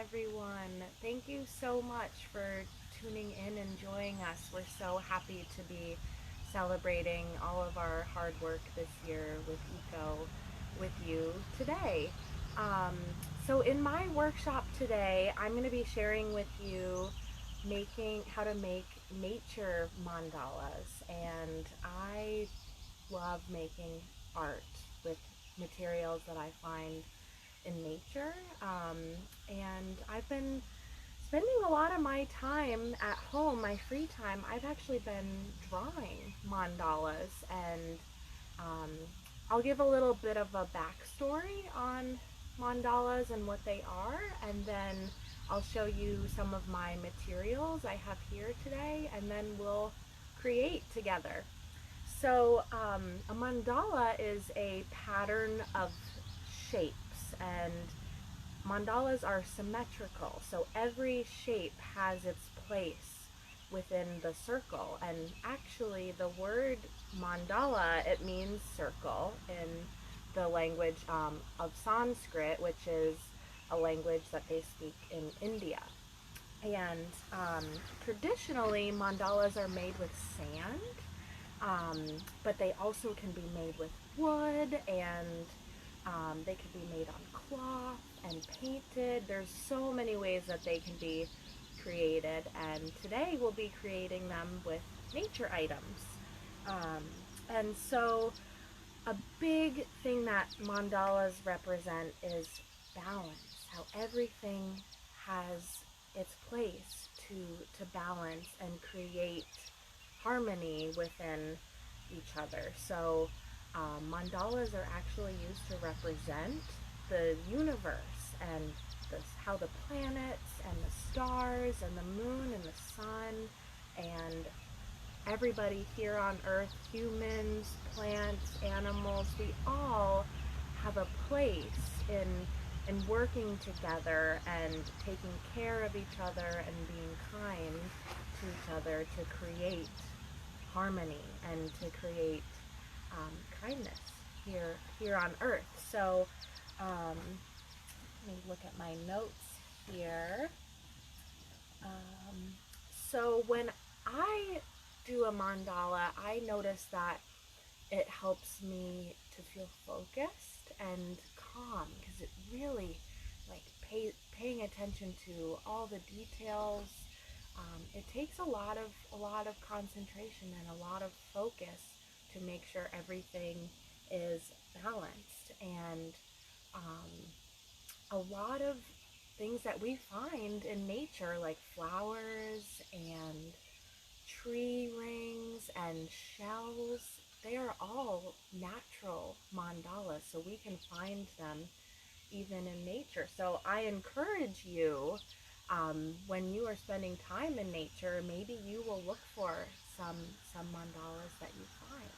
everyone. Thank you so much for tuning in and joining us. We're so happy to be celebrating all of our hard work this year with Eco with you today. Um, in my workshop today, I'm going to be sharing with you making how to make nature mandalas, and I love making art with materials that I find in nature. And I've been spending a lot of my time at home, my free time. I've actually been drawing mandalas, and um, I'll give a little bit of a backstory on mandalas and what they are, and then I'll show you some of my materials I have here today, and then we'll create together. A mandala is a pattern of shapes, and mandalas are symmetrical, so every shape has its place within the circle. And actually, the word mandala, it means circle in the language of Sanskrit, which is a language that they speak in India. And traditionally, mandalas are made with sand, but they also can be made with wood, and they can be made on cloth and painted. There's so many ways that they can be created, and today we'll be creating them with nature items. Um, and so a big thing that mandalas represent is balance, how everything has its place to balance and create harmony within each other. Mandalas are actually used to represent the universe and how the planets and the stars and the moon and the sun and everybody here on Earth, humans, plants, animals, we all have a place in working together and taking care of each other and being kind to each other to create harmony and to create kindness here on Earth. Let me look at my notes here. When I do a mandala, I notice that it helps me to feel focused and calm, because it really paying attention to all the details. It takes a lot of concentration and a lot of focus to make sure everything is balanced. And a lot of things that we find in nature, like flowers and tree rings and shells, they are all natural mandalas, so we can find them even in nature. So I encourage you, when you are spending time in nature, maybe you will look for some mandalas that you find.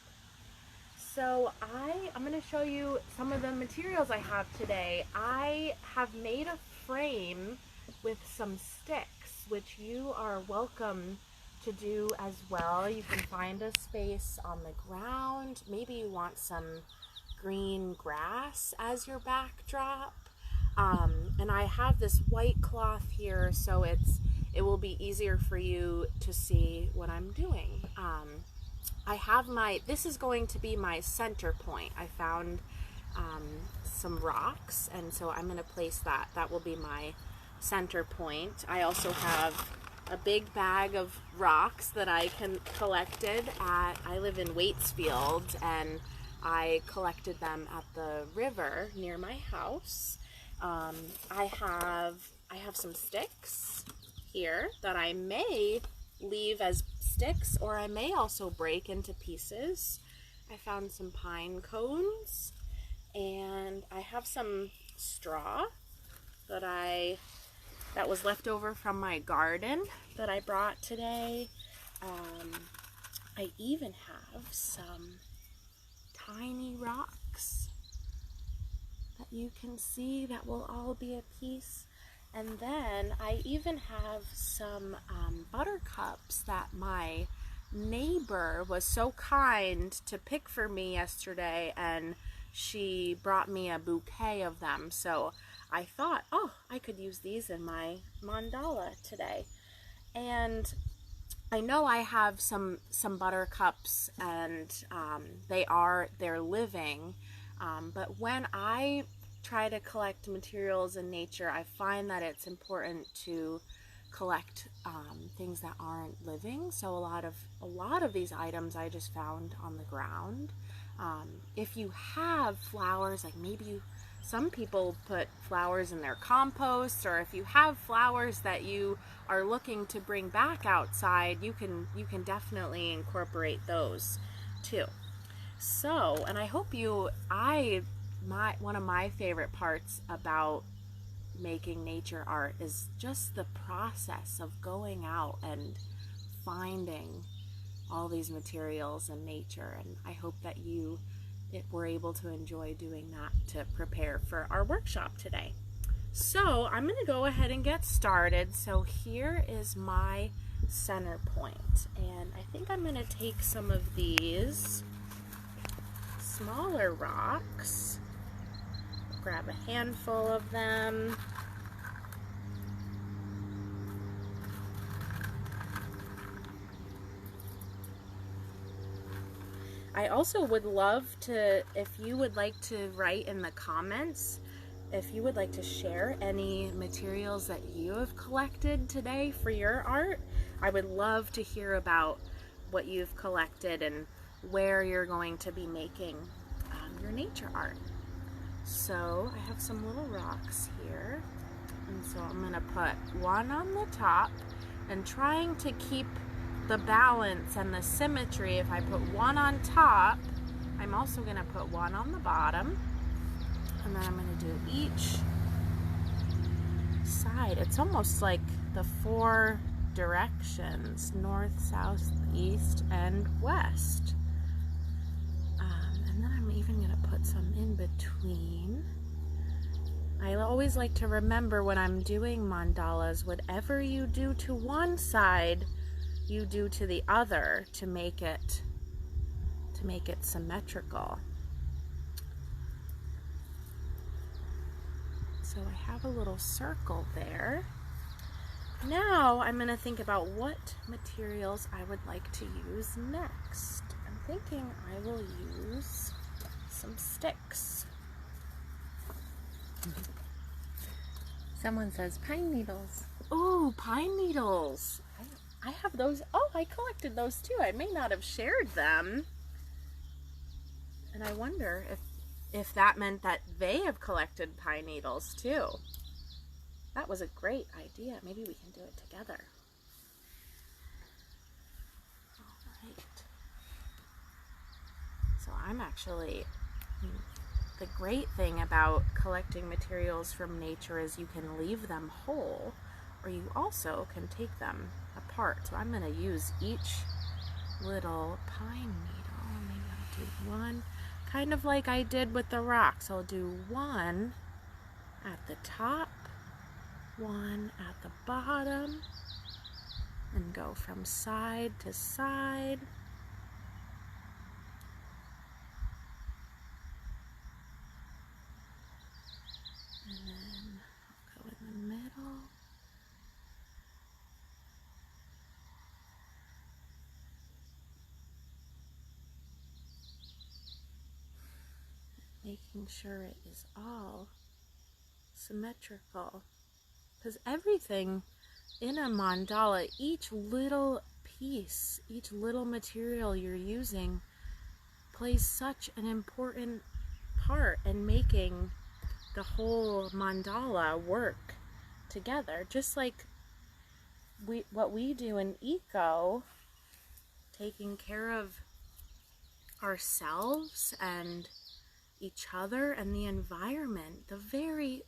So I'm going to show you some of the materials I have today. I have made a frame with some sticks, which you are welcome to do as well. You can find a space on the ground. Maybe you want some green grass as your backdrop. And I have this white cloth here, so it will be easier for you to see what I'm doing. This is going to be my center point. I found some rocks, and so I'm going to place that. That will be my center point. I also have a big bag of rocks that I collected I live in Waitsfield, and I collected them at the river near my house. I have some sticks here that I may leave as sticks, or I may also break into pieces. I found some pine cones, and I have some straw that was left over from my garden that I brought today. I even have some tiny rocks that you can see that will all be a piece. And then I even have some buttercups that my neighbor was so kind to pick for me yesterday and she brought me a bouquet of them. So I thought, oh, I could use these in my mandala today. And I know I have some buttercups, and they're living. But when I try to collect materials in nature, I find that it's important to collect things that aren't living. So a lot of these items I just found on the ground. If you have flowers, like some people put flowers in their compost, or if you have flowers that you are looking to bring back outside, you can definitely incorporate those too. So, and I hope one of my favorite parts about making nature art is just the process of going out and finding all these materials in nature. And I hope that you were able to enjoy doing that to prepare for our workshop today. So I'm going to go ahead and get started. So here is my center point, and I think I'm going to take some of these smaller rocks, grab a handful of them. I also would love to, if you would like to write in the comments, if you would like to share any materials that you have collected today for your art. I would love to hear about what you've collected and where you're going to be making your nature art. So I have some little rocks here, and so I'm going to put one on the top, and trying to keep the balance and the symmetry. If I put one on top, I'm also going to put one on the bottom, and then I'm going to do each side. It's almost like the 4 directions: north, south, east, and west. And then I'm even going to put some in between. I always like to remember when I'm doing mandalas, whatever you do to one side, you do to the other to make it symmetrical. So I have a little circle there. Now I'm going to think about what materials I would like to use next. I'm thinking I will use some sticks. Someone says pine needles. Oh, pine needles. I have those. Oh, I collected those too. I may not have shared them. And I wonder if that meant that they have collected pine needles too. That was a great idea. Maybe we can do it together. All right. So I'm actually, the great thing about collecting materials from nature is you can leave them whole, or you also can take them apart. So I'm going to use each little pine needle. Maybe I'll do one, kind of like I did with the rocks. I'll do one at the top, one at the bottom, and go from side to side. And then I'll go in the middle. Making sure it is all symmetrical. Because everything in a mandala, each little piece, each little material you're using plays such an important part in making the whole mandala work together. Just like what we do in eco, taking care of ourselves and each other and the environment. The very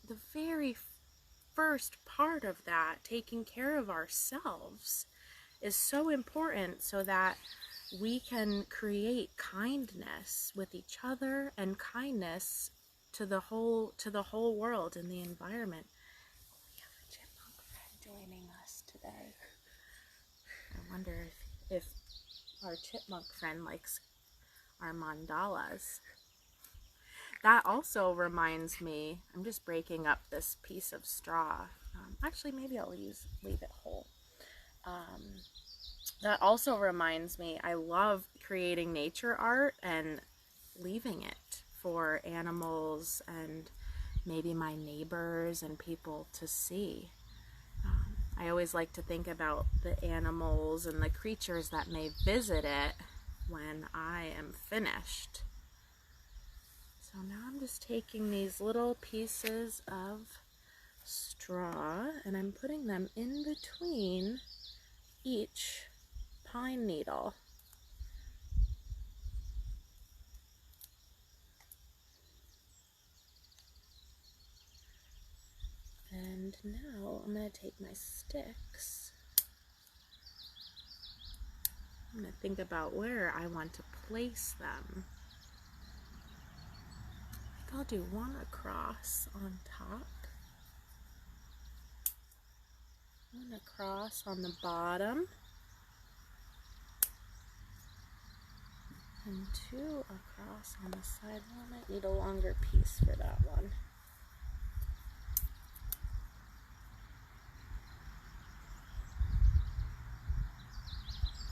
first part of that, taking care of ourselves, is so important so that we can create kindness with each other and kindness to the whole world and the environment. We have a chipmunk friend joining us today. I wonder if our chipmunk friend likes our mandalas. that also reminds me, I'm just breaking up this piece of straw. Actually, maybe I'll leave it whole. That also reminds me, I love creating nature art and leaving it for animals and maybe my neighbors and people to see. I always like to think about the animals and the creatures that may visit it when I am finished. So now I'm just taking these little pieces of straw and I'm putting them in between each pine needle. And now I'm going to take my sticks. I'm going to think about where I want to place them. I think I'll do one across on top, one across on the bottom, and two across on the side. Well, I might need a longer piece for that one.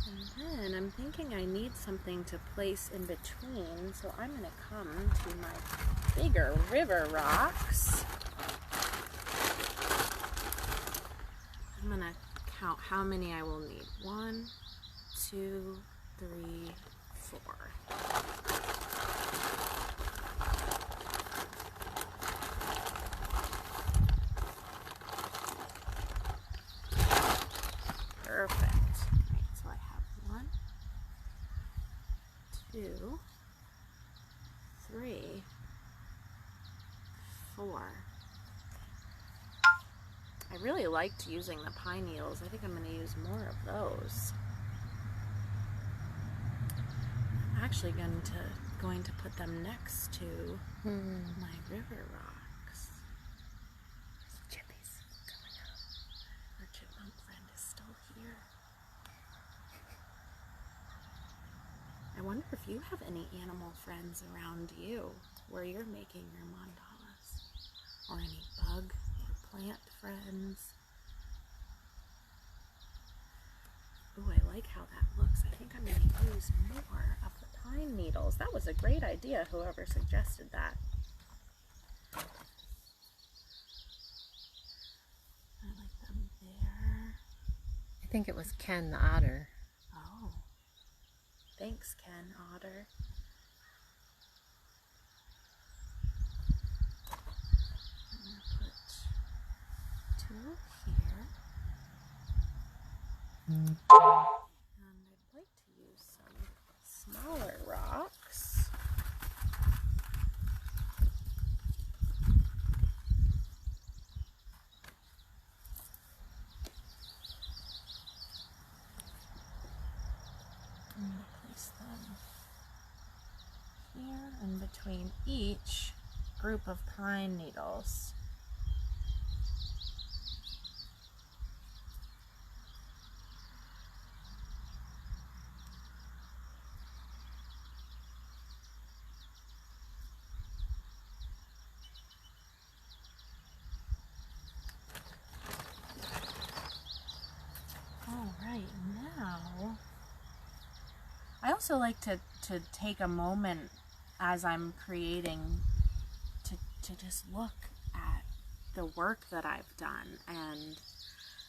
And then I'm thinking I need something to place in between, so I'm going to come to my bigger river rocks. I'm going to count how many I will need. 1, 2, 3, 4. Perfect. Right, so I have 1, 2, 3, 4. I really liked using the pine needles. I think I'm going to use more of those. I'm actually going to put them next to my river rocks. Chippy's coming up. Our chipmunk friend is still here. I wonder if you have any animal friends around you where you're making your mandalas, or any bug or plant friends. Ooh, I like how that looks. I think I'm going to use more of the pine needles. That was a great idea, whoever suggested that. I like them there. I think it was Ken the otter. Oh, thanks, Ken Otter. I'm going to put 2 here. And I'd like to use some smaller rocks. I'm going to place them here in between each group of pine needles. Alright, now I also like to take a moment as I'm creating to just look at the work that I've done and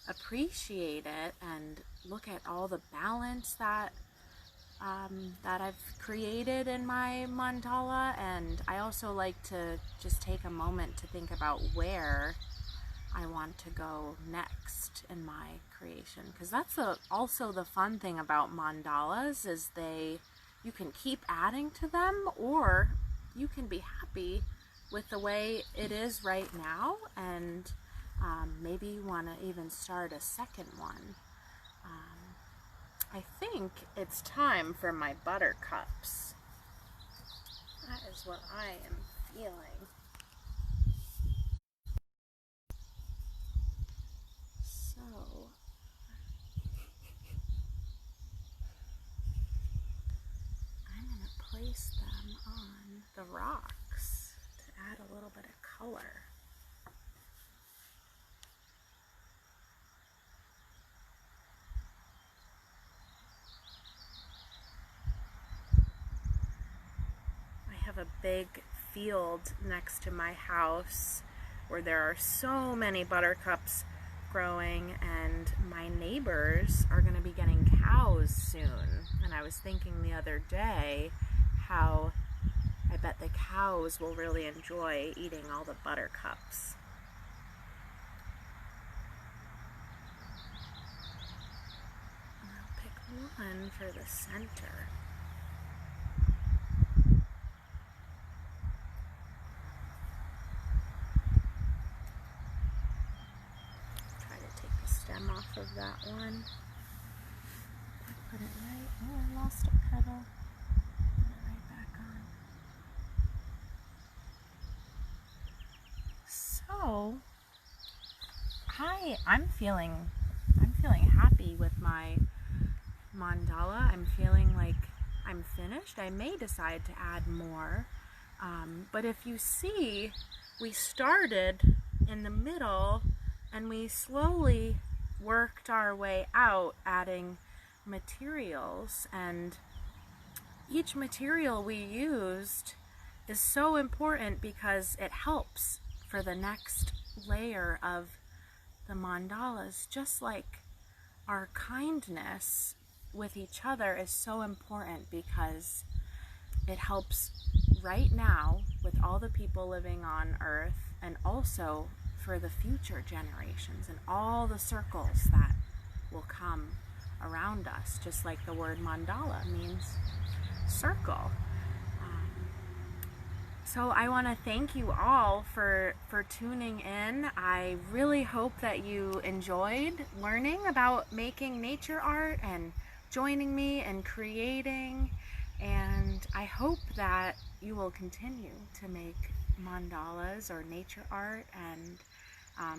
appreciate it and look at all the balance that I've created in my mandala. And I also like to just take a moment to think about where I want to go next in my creation, because that's also the fun thing about mandalas is you can keep adding to them, or you can be happy with the way it is right now, and maybe you want to even start a second one. I think it's time for my buttercups. That is what I am feeling. So I'm going to place them on the rocks. color. I have a big field next to my house where there are so many buttercups growing, and my neighbors are going to be getting cows soon. And I was thinking the other day how I bet the cows will really enjoy eating all the buttercups. I'll pick one for the center. Try to take the stem off of that one. Put it right. Oh, I lost a petal. Put it right back on. So, I'm feeling happy with my mandala. I'm feeling like I'm finished. I may decide to add more, but if you see, we started in the middle and we slowly worked our way out, adding materials, and each material we used is so important because it helps for the next layer of the mandalas, just like our kindness with each other is so important because it helps right now with all the people living on Earth, and also for the future generations and all the circles that will come around us, just like the word mandala means circle. So I want to thank you all for tuning in. I really hope that you enjoyed learning about making nature art and joining me in creating, and I hope that you will continue to make mandalas or nature art, and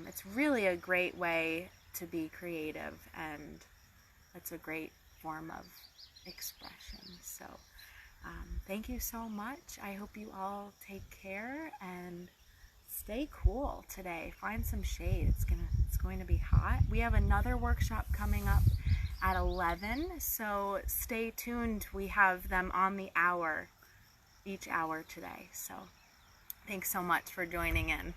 it's really a great way to be creative, and it's a great form of expression. So thank you so much. I hope you all take care and stay cool today. Find some shade. It's going to be hot. We have another workshop coming up at 11, so stay tuned. We have them on the hour, each hour today. So thanks so much for joining in.